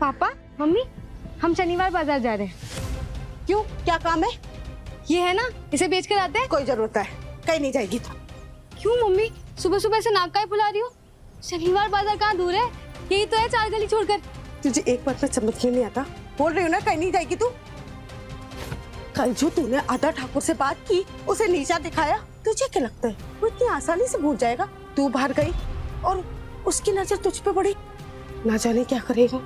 Papa mummy, हम शनिवार बाजार जा रहे हैं। क्यों, क्या काम है? ये है ना, इसे बेच कर आते हैं। कोई जरूरत है, कहीं नहीं जाएगी तू। क्यों मम्मी, सुबह सुबह से नाक काहे फुला रही हो? शनिवार बाजार कहाँ दूर है, यही तो है 4 गली छोड़कर। तुझे एक बात में समझ में नहीं आता? बोल रही हूँ ना, कहीं नहीं जाएगी तू। कल जो तूने आधा ठाकुर से बात की, उसे नीचा दिखाया, तुझे क्या लगता है वो इतनी आसानी से भूल जाएगा? तू बाहर गई और उसकी नजर तुझ पे पड़ी, ना जाने क्या करेगा।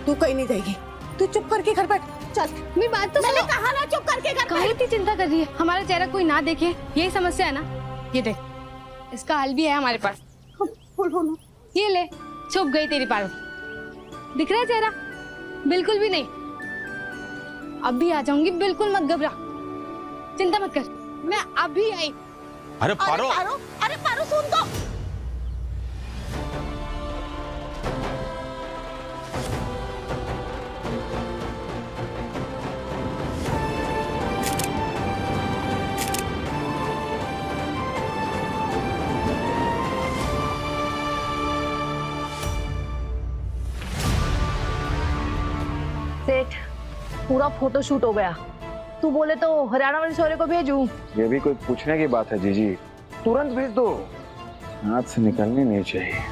तू कहीं नहीं जाएगी, तू चुप करके घर बैठ। चल, मेरी बात तो मैंने सुनो। कहा ना चुप करके घर काहे इतनी चिंता कर रही है? हमारा चेहरा कोई ना देखे, यही समस्या है ना। ये देख, इसका हल भी है हमारे पास। बैठ। ये ले, छुप गई तेरी पार्वती। दिख रहा है चेहरा? बिल्कुल भी नहीं। अब भी आ जाऊंगी, बिल्कुल मत घबरा, चिंता मत कर, मैं अभी आई। अरे पारो, अरे पारो सुन तो। सेठ, पूरा फोटो शूट हो गया। तू बोले तो हरियाणा वाले शोरे को भेजूं? ये भी कोई पूछने की बात है जीजी? तुरंत भेज दो, हाथ से निकलनी नहीं चाहिए।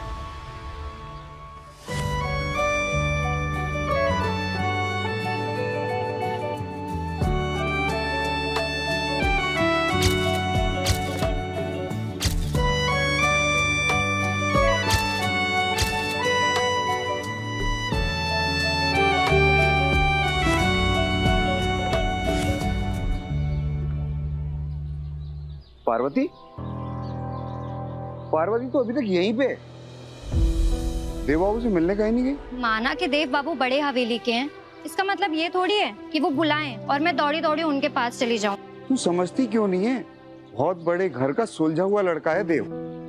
पार्वती, पार्वती तो अभी तक यहीं पे। देव बाबू से मिलने कहीं नहीं गई? माना कि देव बाबू बड़े हवेली के हैं, इसका मतलब ये थोड़ी है कि वो बुलाएं और मैं दौड़ी दौड़ी उनके पास चली जाऊं। तू समझती क्यों नहीं है? बहुत बड़े घर का सुलझा हुआ लड़का है देव।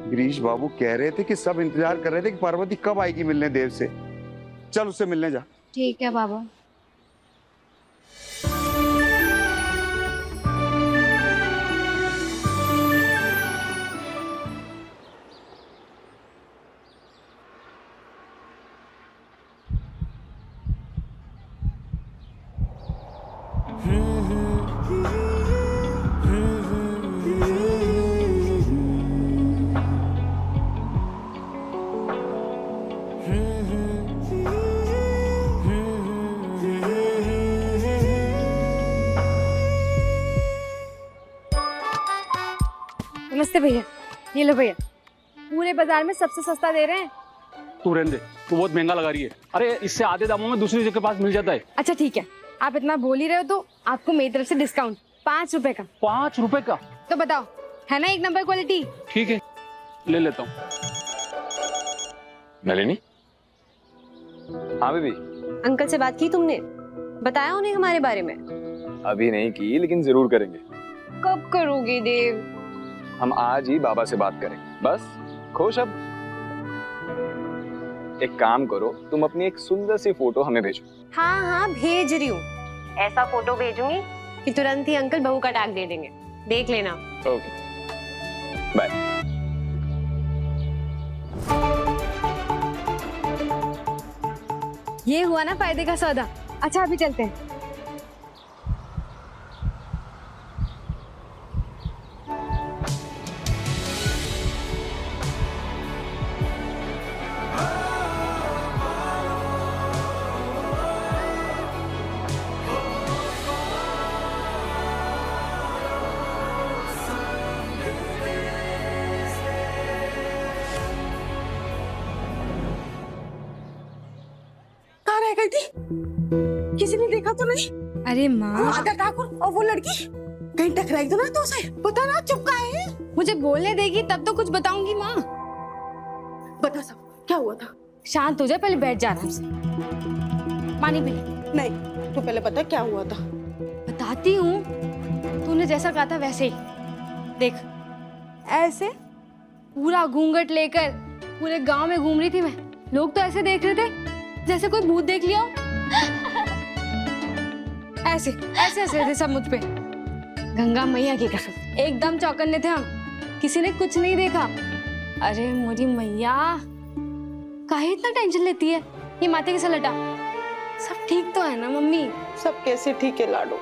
गिरीश बाबू कह रहे थे कि सब इंतजार कर रहे थे कि पार्वती कब आएगी मिलने देव से। चल उससे मिलने जा। ठीक है बाबा। नमस्ते भैया, ये लो भैया, पूरे बाजार में सबसे सस्ता दे रहे हैं। तू रहने दे, तू बहुत महंगा लगा रही है। अरे इससे आधे दामों में दूसरी जगह के पास मिल जाता है। अच्छा ठीक है, आप इतना बोल ही रहे हो तो आपको मेरी तरफ से डिस्काउंट 5 रुपए का। 5 रुपए का? तो बताओ, है ना एक नंबर क्वालिटी? ठीक है, ले लेता हूँ। नलिनी? हाँ बेबी। अंकल से बात की तुमने? बताया उन्हें हमारे बारे में? अभी नहीं की, लेकिन जरूर करेंगे। कब करोगे देव? हम आज ही बाबा से बात करेंगे। बस खुश अब? एक काम करो, तुम अपनी एक सुंदर सी फोटो हमें भेजो। हाँ हाँ भेज रही हूँ। ऐसा फोटो भेजूंगी कि तुरंत ही अंकल बहू का टैग दे देंगे, देख लेना। Okay, bye. ये हुआ ना फायदे का सौदा। अच्छा अभी चलते हैं। कहाँ रह गई थी? किसी ने देखा तो नहीं? अरे माँ, आधा ठाकुर और वो लड़की कहीं टकराई तो ना तो उसे? पता ना चुप का है। मुझे बोलने देगी तब तो कुछ बताऊंगी माँ। बता सब क्या हुआ था? शांत हो जा, पहले बैठ जा आराम से, पानी पी ले। नहीं, तू पहले बता क्या हुआ था। बताती हूँ, तूने जैसा कहा था वैसे ही। देख, ऐसे पूरा घूंघट लेकर पूरे गांव में घूम रही थी मैं। लोग तो ऐसे देख रहे थे जैसे कोई भूत देख लिया हो। ऐसे ऐसे ऐसे थे सब मुझ पे। गंगा मैया की कसम, एकदम चौकन्ने थे हम, किसी ने कुछ नहीं देखा। अरे मोरी मैया, काहे इतना टेंशन लेती है? ये माथे कैसे लटा? सब ठीक तो है ना मम्मी? सब कैसे ठीक है लाडो,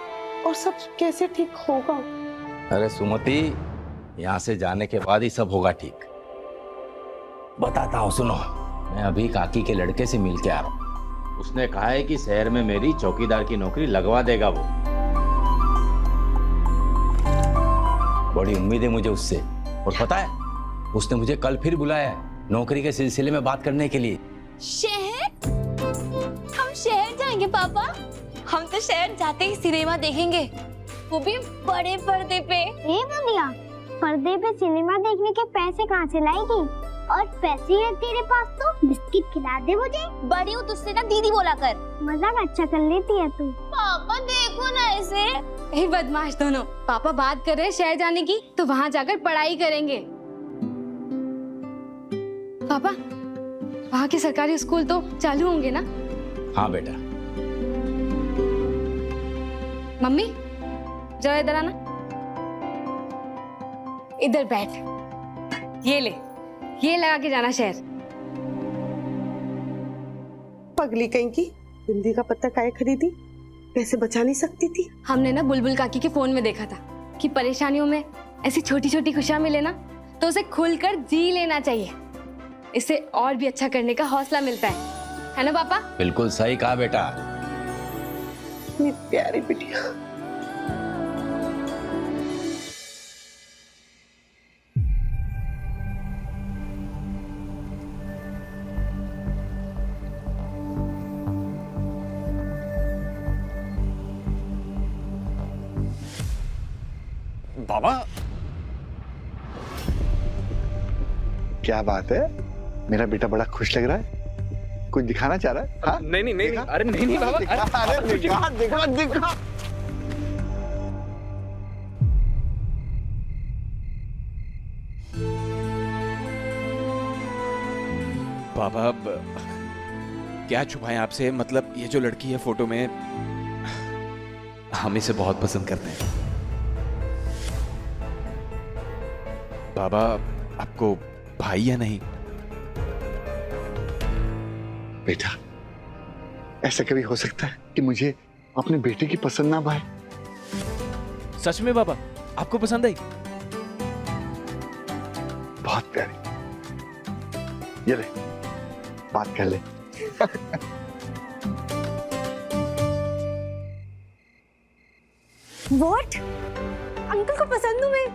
और सब कैसे ठीक होगा? अरे सुमति, यहाँ से जाने के बाद ही सब होगा ठीक। बताता हूँ सुनो, मैं अभी काकी के लड़के से मिल के आ रहा हूँ। उसने कहा है कि शहर में मेरी चौकीदार की नौकरी लगवा देगा वो। बड़ी उम्मीद है मुझे उससे। और पता है, उसने मुझे कल फिर बुलाया है नौकरी के सिलसिले में बात करने के लिए। शहर? हम शहर जाएंगे पापा? हम तो शहर जाते ही सिनेमा देखेंगे, वो भी बड़े पर्दे पे। ए बुनिया, पर्दे पे सिनेमा देखने के पैसे कहाँ से लाएगी? और पैसे है तेरे पास तो बिस्किट खिला दे मुझे। बड़ी हूँ तुझसे ना दीदी बोला कर। मजाक अच्छा कर लेती है तू। पापा देखो ना ऐसे। यही बदमाश दोनों। पापा बात कर रहे हैं शहर जाने की, तो वहाँ जाकर पढ़ाई करेंगे। पापा, वहाँ के सरकारी स्कूल तो चालू होंगे ना? हाँ बेटा। मम्मी जरा इधर आना। इधर बैठ। ये ले, ये लगा के जाना शहर। पगली कहीं की, बिंदी का पत्ता काहे खरीदी? पैसे बचा नहीं सकती थी? हमने ना बुलबुल काकी के फोन में देखा था कि परेशानियों में ऐसी छोटी छोटी खुशियां मिले ना, तो उसे खुलकर जी लेना चाहिए। इससे और भी अच्छा करने का हौसला मिलता है ना पापा? बिल्कुल सही कहा बेटा। इतनी प्यारी बिटिया। बाबा, क्या बात है? मेरा बेटा बड़ा खुश लग रहा है। कुछ दिखाना चाह रहा है? हाँ? नहीं नहीं नहीं, अरे नहीं नहीं बाबा, अरे दिखा दिखा दिखा। बाबा, अब क्या छुपाएं आपसे? मतलब ये जो लड़की है फोटो में, हम इसे बहुत पसंद करते हैं। बाबा, आपको भाई या नहीं? बेटा, ऐसा कभी हो सकता है कि मुझे अपने बेटे की पसंद ना भाई? सच में बाबा, आपको पसंद आई? बहुत प्यारी। ये ले, बात कर ले। What? अंकल को पसंद हूँ मैं।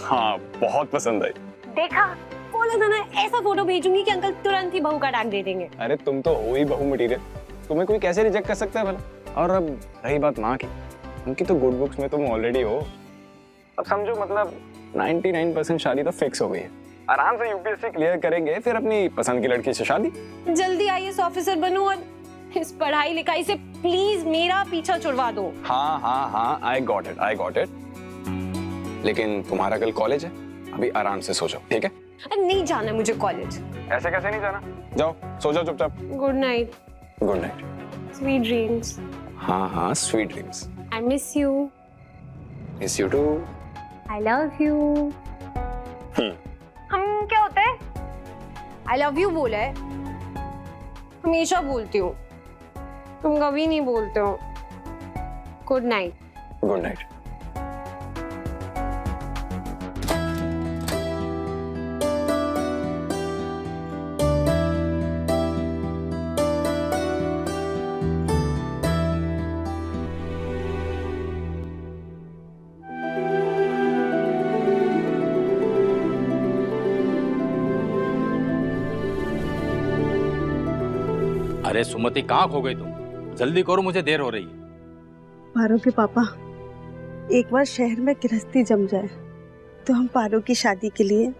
हाँ, बहुत पसंद आई। देखा, बोला था ना, ऐसा फोटो भेजूंगी कि अंकल तुरंत ही बहू का टैग दे देंगे। अरे तुम तो हो ही बहू मटीरियल, तुम्हें कोई कैसे रिजेक्ट कर सकता है भला? और अब रही बात माँ की, उनकी तो गुड बुक्स में तुम ऑलरेडी हो। अब समझो मतलब 99% शादी तो फिक्स हो गई है। आराम से यूपीएससी क्लियर करेंगे, फिर अपनी पसंद की लड़की से शादी। जल्दी आईएएस ऑफिसर बनूं और इस पढ़ाई लिखाई से प्लीज मेरा पीछा छुड़वा दो। हाँ हाँ हाँ, I got it, I got it. लेकिन तुम्हारा कल कॉलेज है, अभी आराम से सो जाओ, ठीक है? नहीं जाना मुझे कॉलेज। ऐसे कैसे नहीं जाना? जाओ सो जाओ चुपचाप। Good night. Good night. Sweet dreams. हाँ हाँ, sweet dreams. I miss you. Miss you too. I love you. हम क्या होता है? आई लव यू बोला है, हमेशा बोलती हूँ, तुम कभी नहीं बोलते हो। Good night. Good night. अरे सुमति, कहाँ खो गई तुम? जल्दी करो, मुझे देर हो रही है। पारो के पापा, एक बार शहर में गृहस्थी जम जाए तो हम पारो की शादी के लिए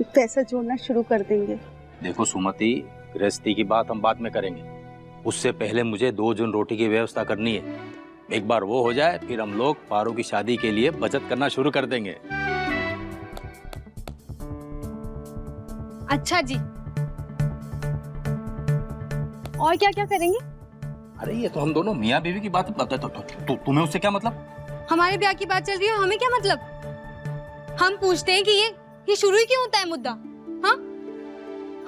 पैसा जोड़ना शुरू कर देंगे। देखो सुमति, गृहस्थी की बात हम बाद में करेंगे। उससे पहले मुझे 2 जन रोटी की व्यवस्था करनी है। एक बार वो हो जाए, फिर हम लोग पारो की शादी के लिए बचत करना शुरू कर देंगे। अच्छा जी, और क्या क्या करेंगे? अरे ये तो हम दोनों मियाँ बीवी की बात है, तो तुम्हें उससे क्या मतलब? हमारे ब्याह की बात चल रही है, हमें क्या मतलब? हम पूछते हैं कि ये शुरू ही क्यों होता है मुद्दा? हाँ,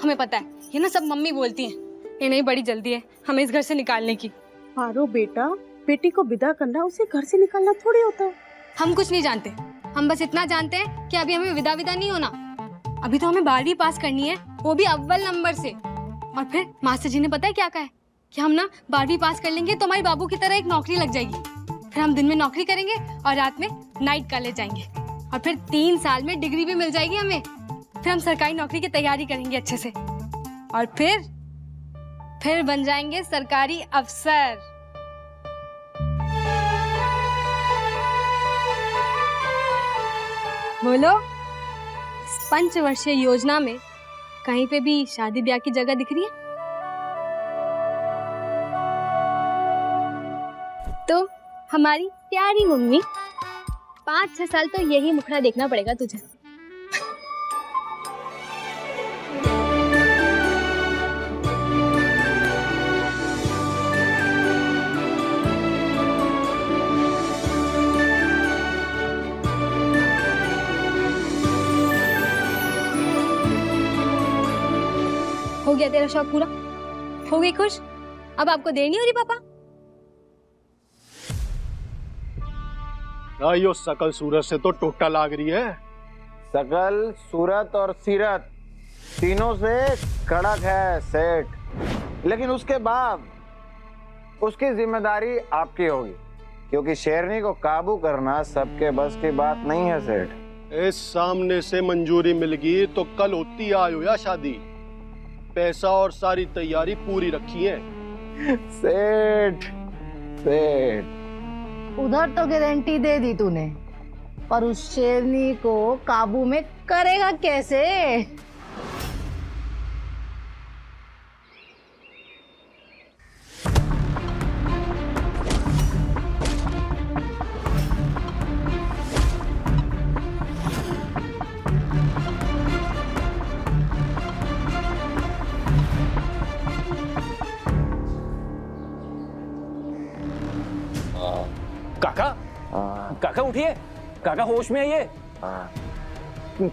हमें पता है, ये ना सब मम्मी बोलती हैं। इन्हें बड़ी जल्दी है हमें इस घर से निकालने की। पारो बेटा, बेटी को विदा करना उसे घर से निकालना थोड़ी होता है। हम कुछ नहीं जानते, हम बस इतना जानते हैं कि अभी हमें विदा नहीं होना। अभी तो हमें 12वीं पास करनी है, वो भी अव्वल नंबर से। और फिर मास्टर जी ने पता है क्या कहा है कि हम ना 12वीं पास कर लेंगे तो हमारे बाबू की तरह एक नौकरी लग जाएगी। फिर हम दिन में नौकरी करेंगे और रात में नाइट कॉलेज जाएंगे और फिर 3 साल में डिग्री भी मिल जाएगी हमें। फिर हम सरकारी नौकरी की तैयारी करेंगे अच्छे से और फिर बन जाएंगे सरकारी अफसर। बोलो, इस 5 वर्षीय योजना में कहीं पे भी शादी ब्याह की जगह दिख रही है? तो हमारी प्यारी मम्मी, 5-6 साल तो यही मुखड़ा देखना पड़ेगा तुझे। हो गया तेरा शौक पूरा? हो गई खुश? अब आपको देर नहीं हो रही पापा? यो सकल सूरत से तो टोटा लाग रही है। सकल सूरत और सीरत तीनों से कड़क है सेठ, लेकिन उसके बाद उसकी जिम्मेदारी आपकी होगी, क्योंकि शेरनी को काबू करना सबके बस की बात नहीं है सेठ। इस सामने से मंजूरी मिल गई तो कल होती आयो या शादी, पैसा और सारी तैयारी पूरी रखी है। सेठ उधर तो गारंटी दे दी तूने, पर उस शेरनी को काबू में करेगा कैसे? काका उठिए, काका होश में आइए।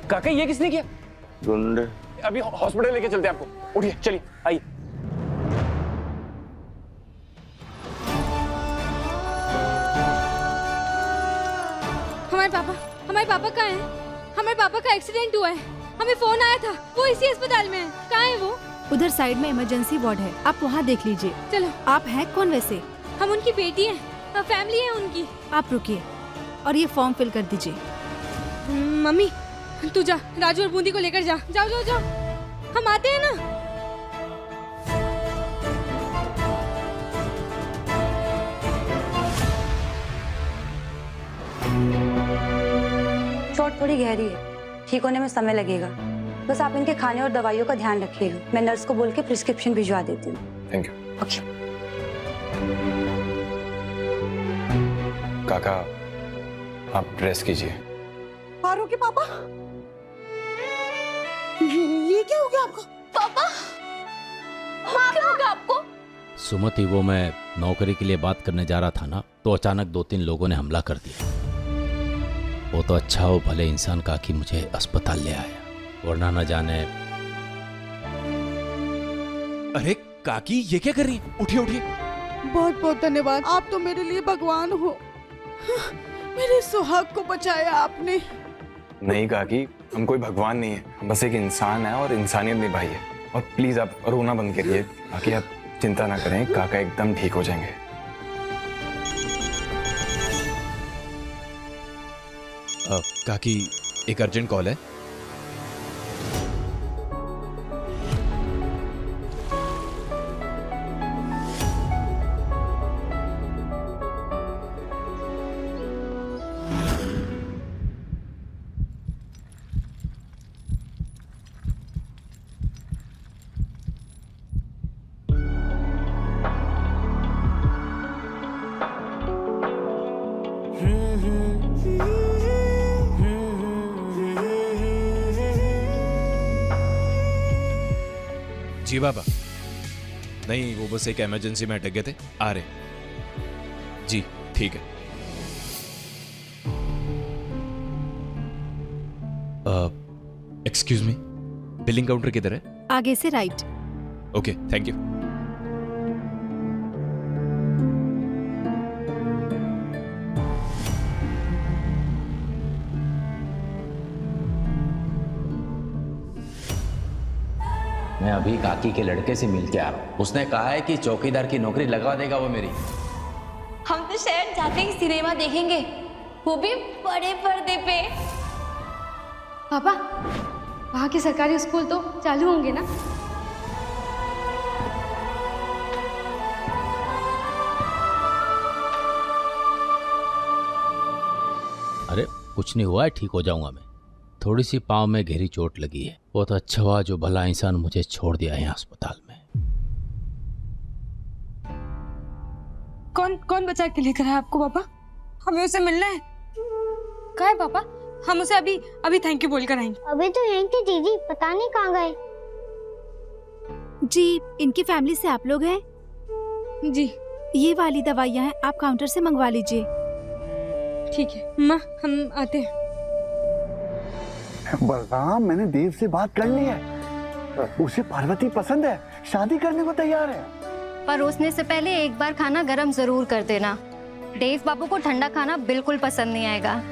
काका ये किसने किया? गुंडे। अभी हॉस्पिटल लेके चलते हैं आपको, उठिए चलिए आइए। हमारे पापा कहाँ हैं? हमारे पापा का एक्सीडेंट हुआ है, हमें फोन आया था, वो इसी अस्पताल में है। कहाँ है वो? उधर साइड में इमरजेंसी वार्ड है, आप वहाँ देख लीजिए। चलो। आप हैं कौन वैसे? हम उनकी बेटी हैं, फैमिली है उनकी। आप रुकिए और ये फॉर्म फिल कर दीजिए। मम्मी तू जा, राजू और बूंदी को लेकर जा। जाओ जाओ जाओ, हम आते हैं ना। चोट थोड़ी गहरी है, ठीक होने में समय लगेगा। बस आप इनके खाने और दवाइयों का ध्यान रखिएगा। मैं नर्स को बोल के प्रिस्क्रिप्शन भिजवा देती हूँ। Thank you. ओके। काका आप ड्रेस कीजिए। पारो के पापा, ये क्या हो गया आपको? पापा क्या हो गया आपको? सुमति, वो मैं नौकरी के लिए बात करने जा रहा था ना, तो अचानक 2-3 लोगों ने हमला कर दिया। वो तो अच्छा हो भले इंसान काकी मुझे अस्पताल ले आया, वरना न जाने। अरे काकी ये क्या कर रही है? उठिए उठिए। बहुत बहुत धन्यवाद, आप तो मेरे लिए भगवान हो। मेरे सुहाग को बचाया आपने। नहीं काकी, हम कोई भगवान नहीं है, हम बस एक इंसान है और इंसानियत निभाइए। और प्लीज आप रोना बंद करिए। बाकी आप चिंता ना करें, काका एकदम ठीक हो जाएंगे। काकी एक अर्जेंट कॉल है। जी बाबा, नहीं वो बस एक इमरजेंसी में अटक गए थे, आ रहे। जी ठीक है। एक्सक्यूज मी, बिलिंग काउंटर किधर है? आगे से राइट। Okay thank you. अभी काकी के लड़के से मिल के आ रहा हूँ। उसने कहा है कि चौकीदार की नौकरी लगवा देगा वो मेरी। हम तो शहर जाते ही सिनेमा देखेंगे, वो भी बड़े पर्दे पे। पापा, वहाँ के सरकारी स्कूल तो चालू होंगे ना? अरे कुछ नहीं हुआ है, ठीक हो जाऊंगा मैं। थोड़ी सी पाँव में गहरी चोट लगी है। वो तो अच्छा हुआ जो भला इंसान मुझे छोड़ दिया है अस्पताल में। कौन बचा के लेकर आया आपको पापा? हमें उसे मिलना है। कहाँ है पापा? हम उसे अभी थैंक यू बोलकर आएंगे। अभी तो यहीं थे दीदी, पता नहीं कहाँ गए। जी, इनकी फैमिली से आप लोग हैं? जी। ये वाली दवाइयाँ हैं, आप काउंटर से मंगवा लीजिए। ठीक है माँ, हम आते हैं। बलराम, मैंने देव से बात कर ली है, उसे पार्वती पसंद है, शादी करने को तैयार है। परोसने से पहले एक बार खाना गरम जरूर कर देना। देव बाबू को ठंडा खाना बिल्कुल पसंद नहीं आएगा।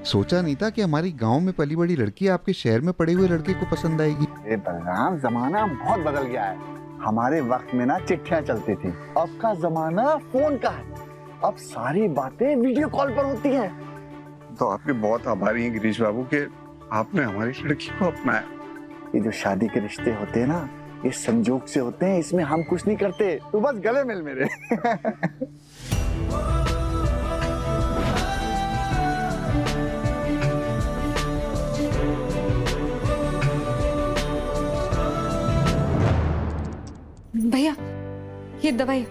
सोचा नहीं था कि हमारी गांव में पली बड़ी लड़की आपके शहर में पड़े हुए लड़के को पसंद आएगी। बलराम, जमाना बहुत बदल गया है। हमारे वक्त में ना चिट्ठियां चलती थी, अब का जमाना फोन का है। अब सारी बातें वीडियो कॉल पर होती हैं। तो आपके बहुत आभारी हैं गिरीश बाबू के आपने हमारी लड़की को अपनाया। ये जो शादी के रिश्ते होते हैं ना, ये संजोग से होते हैं, इसमें हम कुछ नहीं करते। तू बस गले मिल मेरे। भैया, ये दवाई।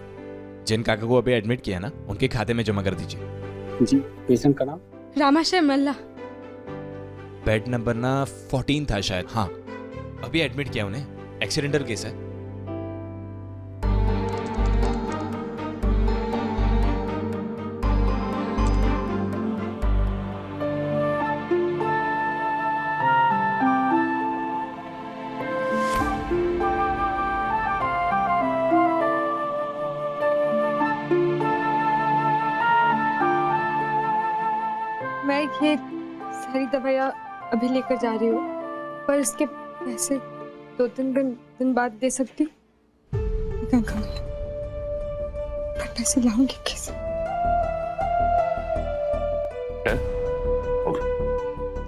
जिन काका को अभी एडमिट किया ना, उनके खाते में जमा कर दीजिए। जी। पेशेंट का नाम? रामाशय मल्ला। बेड नंबर ना 14 था शायद। हाँ, अभी एडमिट किया उन्हें, एक्सीडेंटल केस है। मैं ये सारी दवाइयाँ अभी लेकर जा रही हूँ, पर इसके पैसे 2-3 दिन बाद दे सकती? पर पैसे लाऊंगी कैसे?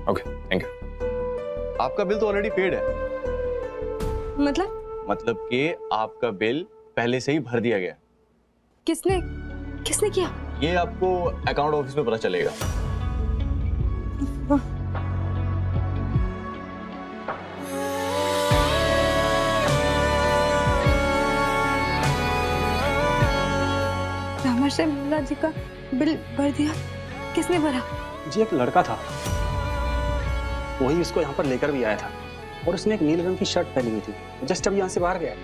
Okay, thank you. आपका बिल तो ऑलरेडी पेड है। मतलब कि आपका बिल पहले से ही भर दिया गया। किसने किया? ये आपको अकाउंट ऑफिस में पता चलेगा। रामाशय मल्ला जी का बिल भर दिया? किसने भरा? जी, एक लड़का था, वही इसको यहाँ पर लेकर भी आया था, और उसने एक नीले रंग की शर्ट पहनी हुई थी। जस्ट अभी यहाँ से बाहर गया।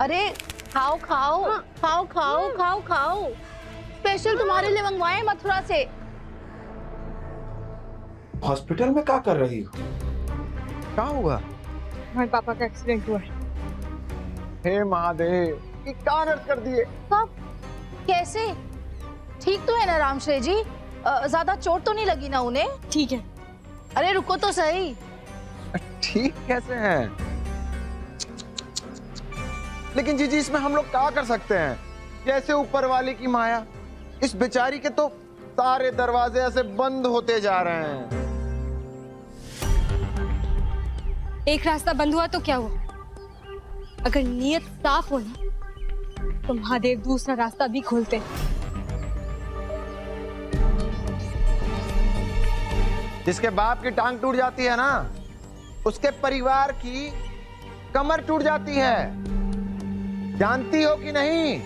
अरे खाओ खाओ खाओ खाओ खाओ खाओ, स्पेशल तुम्हारे लिए मंगवाए मथुरा से। हॉस्पिटल में क्या कर रही हो? क्या हुआ? हमारे पापा का एक्सीडेंट हुआ है। हे महादेव, ये क्या अनर्थ कर दिए? कब? कैसे? ठीक तो है ना रामश्रेय जी? ज्यादा चोट तो नहीं लगी ना उन्हें? ठीक है। अरे रुको तो सही। ठीक कैसे हैं? लेकिन जीजी, इसमें हम लोग क्या कर सकते हैं? जैसे ऊपर वाले की माया, इस बेचारी के तो सारे दरवाजे ऐसे बंद होते जा रहे हैं। एक रास्ता बंद हुआ तो क्या हुआ? अगर नीयत साफ हो ना, तो महादेव दूसरा रास्ता भी खोलते हैं। जिसके बाप की टांग टूट जाती है ना, उसके परिवार की कमर टूट जाती है। जानती हो कि नहीं?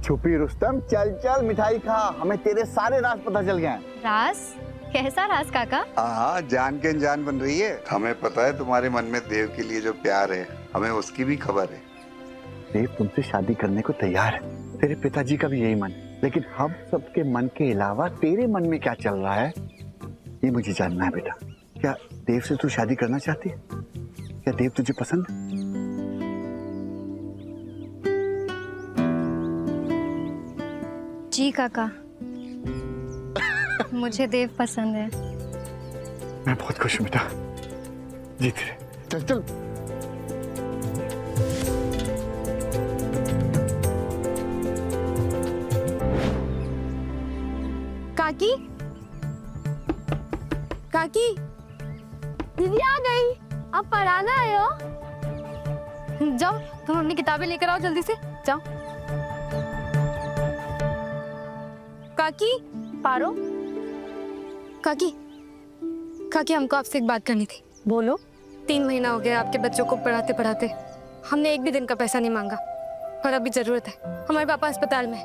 छुपी रुस्तम, चल चल मिठाई खा, हमें तेरे सारे राज पता चल गए हैं। राज? कैसा राज काका? हाँ, जान के अनजान बन रही है। हमें पता है तुम्हारे मन में देव के लिए जो प्यार है, हमें उसकी भी खबर है। देव तुमसे शादी करने को तैयार है, तेरे पिताजी का भी यही मन, लेकिन हम सबके मन के अलावा तेरे मन में क्या चल रहा है ये मुझे जानना है बेटा। क्या देव से तू शादी करना चाहती है? क्या देव तुझे पसंद है? जी काका, मुझे देव पसंद है। मैं बहुत खुश हूँ बेटा, जीत रहे। चल चल। काकी, काकी, दीदी आ गई। आप पढ़ाना आए हो? जाओ, तुम अपनी किताबें लेकर आओ जल्दी से, जाओ। काकी, पारो, काकी, काकी हमको आपसे एक बात करनी थी। बोलो। 3 महीना हो गया आपके बच्चों को पढ़ाते पढ़ाते, हमने एक भी दिन का पैसा नहीं मांगा और अभी जरूरत है। हमारे पापा अस्पताल में,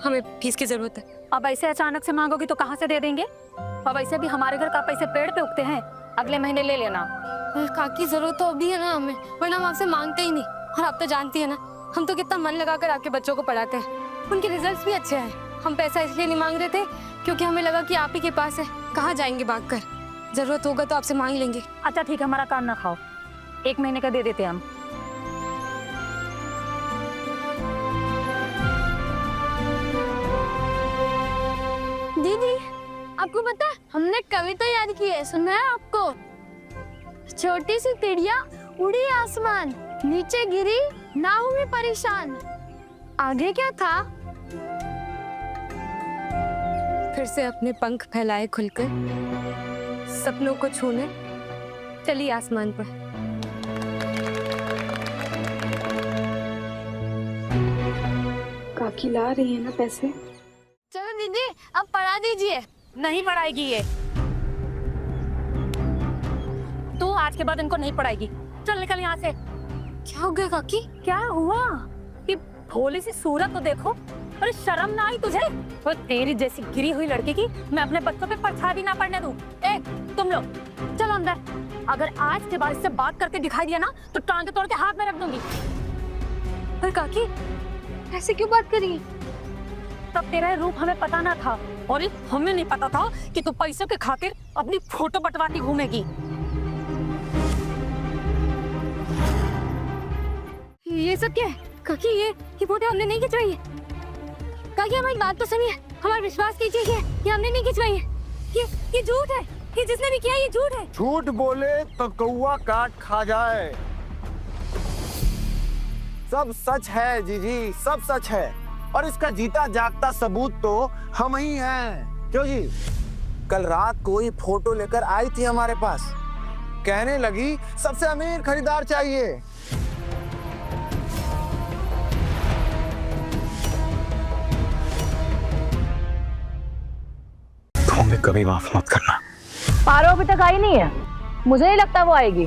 हमें फीस की जरूरत है। अब ऐसे अचानक से मांगोगी तो कहाँ से दे देंगे? अब ऐसे भी हमारे घर का पैसे पेड़ पे उगते हैं, अगले महीने ले लेना। काकी जरूरत तो अभी है ना हमें, वरना हम आपसे मांगते ही नहीं। और आप तो जानती है ना, हम तो कितना मन लगाकर आपके बच्चों को पढ़ाते हैं, उनके रिजल्ट्स भी अच्छे हैं। हम पैसा इसलिए नहीं मांग रहे थे क्योंकि हमें लगा कि आप ही के पास है, कहाँ जाएंगे भागकर। जरूरत होगा तो आपसे मांग लेंगे। अच्छा ठीक है, हमारा कान ना खाओ, 1 महीने का दे देते हैं हम। दीदी, आपको पता है हमने कविता याद की है, सुना है आपको? छोटी सी चिड़िया उड़ी आसमान, नीचे गिरी ना हुई परेशान। आगे क्या था? फिर से अपने पंख फैलाए खुलकर, सपनों को छूने चली आसमान पर। काकी ला रही है ना पैसे? चलो दीदी, अब पढ़ा दीजिए। नहीं पढ़ाएगी ये, तू आज के बाद इनको नहीं पढ़ाएगी। चल निकल यहाँ से। क्या हो गया काकी? क्या हुआ? कि भोली सी सूरत तो देखो, अरे शर्म ना आई तुझे? और तेरी जैसी गिरी हुई लड़की की मैं अपने बच्चों पे परछाई भी ना पड़ने दूं। ए तुम लोग चलो अंदर। अगर आज के बाद इससे बात करके दिखाई दिया ना तो टांगे तोड़ के हाथ में रख दूंगी। पर काकी ऐसे क्यों बात करी? तब तेरा रूप हमें पता ना था, और हमें नहीं पता था कि तू पैसों के खातिर अपनी फोटो बटवाती घूमेगी। ये सब क्या है काकी? ये फोटो हमने नहीं खिंचवाई है। काकी हमारी बात तो सुनिए, हमारा विश्वास कीजिए, ये हमने नहीं खिंचवाई है। ये झूठ है, ये जिसने भी किया ये झूठ है। झूठ बोले तो कौवा काट खा जाए। सब सच है जीजी, सब सच है, और इसका जीता जागता सबूत तो हम ही हैं। क्यों जी? कल रात कोई फोटो लेकर आई थी हमारे पास, कहने लगी सबसे अमीर खरीदार चाहिए। हमें कभी माफ मत करना। पारो अभी तक आई नहीं है, मुझे नहीं लगता वो आएगी।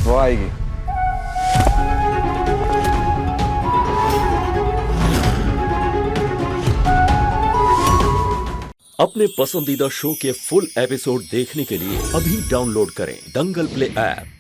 वो आएगी। अपने पसंदीदा शो के फुल एपिसोड देखने के लिए अभी डाउनलोड करें दंगल प्ले ऐप।